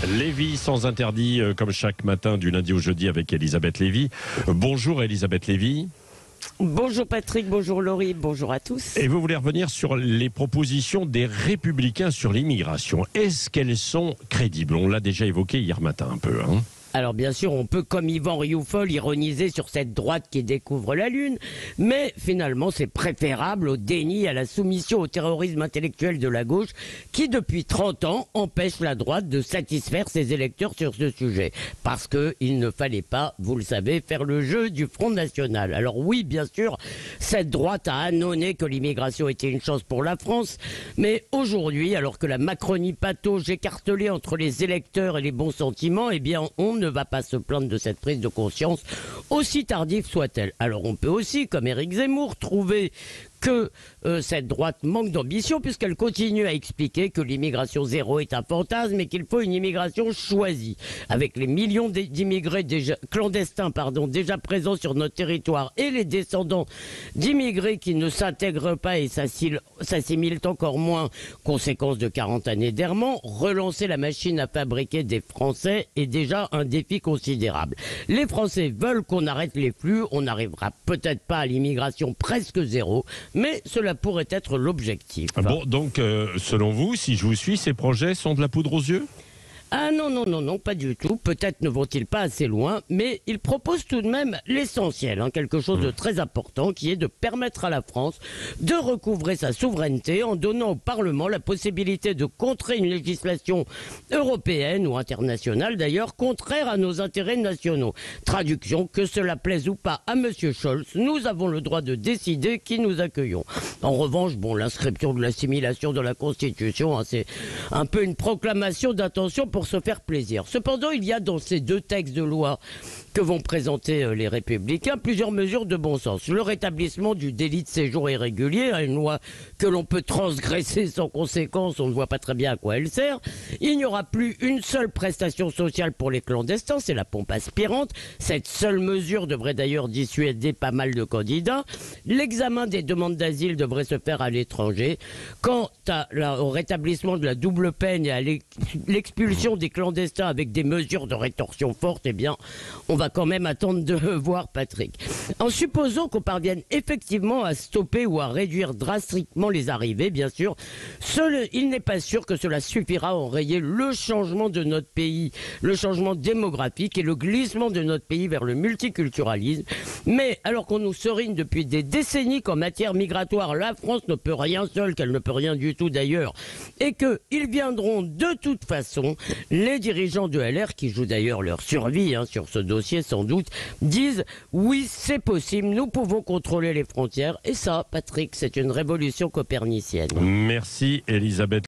Lévy sans interdit, comme chaque matin du lundi au jeudi avec Elisabeth Lévy. Bonjour Elisabeth Lévy. Bonjour Patrick, bonjour Laurie, bonjour à tous. Et vous voulez revenir sur les propositions des Républicains sur l'immigration. Est-ce qu'elles sont crédibles? On l'a déjà évoqué hier matin un peu, hein. Alors bien sûr, on peut, comme Yvan Rioufol, ironiser sur cette droite qui découvre la Lune, mais finalement c'est préférable au déni, à la soumission au terrorisme intellectuel de la gauche, qui depuis 30 ans empêche la droite de satisfaire ses électeurs sur ce sujet. Parce qu'il ne fallait pas, vous le savez, faire le jeu du Front National. Alors oui, bien sûr, cette droite a annonné que l'immigration était une chance pour la France, mais aujourd'hui, alors que la Macronie patauge écartelée entre les électeurs et les bons sentiments, eh bien on ne va pas se plaindre de cette prise de conscience, aussi tardive soit-elle. Alors on peut aussi, comme Éric Zemmour, trouver que cette droite manque d'ambition puisqu'elle continue à expliquer que l'immigration zéro est un fantasme et qu'il faut une immigration choisie. Avec les millions d'immigrés clandestins déjà présents sur notre territoire et les descendants d'immigrés qui ne s'intègrent pas et s'assimilent encore moins, conséquence de 40 années d'errement, relancer la machine à fabriquer des Français est déjà un défi considérable. Les Français veulent qu'on arrête les flux, on n'arrivera peut-être pas à l'immigration presque zéro, mais cela pourrait être l'objectif. Bon, donc, selon vous, si je vous suis, ces projets sont de la poudre aux yeux ? Ah non, pas du tout. Peut-être ne vont-ils pas assez loin, mais ils proposent tout de même l'essentiel, quelque chose de très important, qui est de permettre à la France de recouvrer sa souveraineté en donnant au Parlement la possibilité de contrer une législation européenne ou internationale d'ailleurs, contraire à nos intérêts nationaux. Traduction, que cela plaise ou pas à M. Scholz, nous avons le droit de décider qui nous accueillons. En revanche, l'inscription de l'assimilation de la Constitution, c'est un peu une proclamation d'intention pour se faire plaisir. Cependant, il y a dans ces deux textes de loi que vont présenter les Républicains plusieurs mesures de bon sens. Le rétablissement du délit de séjour irrégulier, une loi que l'on peut transgresser sans conséquence, on ne voit pas très bien à quoi elle sert. Il n'y aura plus une seule prestation sociale pour les clandestins, c'est la pompe aspirante. Cette seule mesure devrait d'ailleurs dissuader pas mal de candidats. L'examen des demandes d'asile devrait se faire à l'étranger. Quant au rétablissement de la double peine et à l'expulsion des clandestins avec des mesures de rétorsion fortes, eh bien, on va quand même attendre de voir Patrick. En supposant qu'on parvienne effectivement à stopper ou à réduire drastiquement les arrivées, bien sûr, il n'est pas sûr que cela suffira à enrayer le changement de notre pays, le changement démographique et le glissement de notre pays vers le multiculturalisme. Mais alors qu'on nous serigne depuis des décennies qu'en matière migratoire, la France ne peut rien seule, qu'elle ne peut rien du tout d'ailleurs, et qu'ils viendront de toute façon, les dirigeants de LR, qui jouent d'ailleurs leur survie sur ce dossier sans doute, disent oui, c'est possible, nous pouvons contrôler les frontières. Et ça, Patrick, c'est une révolution copernicienne. Merci Elisabeth.